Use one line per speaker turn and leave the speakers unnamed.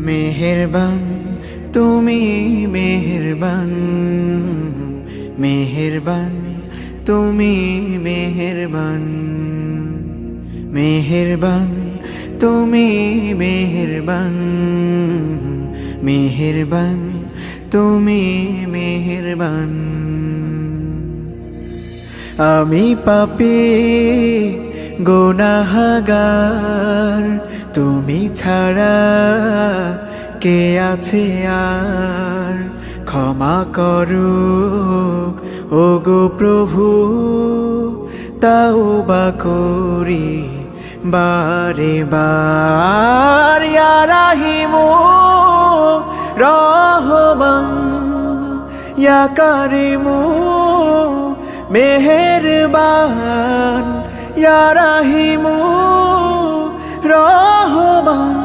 মেহেরবান তুমি মেহেরবান, মেহেরবান তুমি মেহেরবান, মেহেরবান তুমি মেহেরবান, মেহেরবান তুমি মেহেরবান। আমি পাপী গুনাহগার, তুমি ছাড়া কে আছে আর? ক্ষমা করো ওগো প্রভু, তাওবা করি বারে বার। ইয়া রাহিমু রহমান, ইয়া কারিমু মেহেরবান, ইয়া রাহিমু রহমান,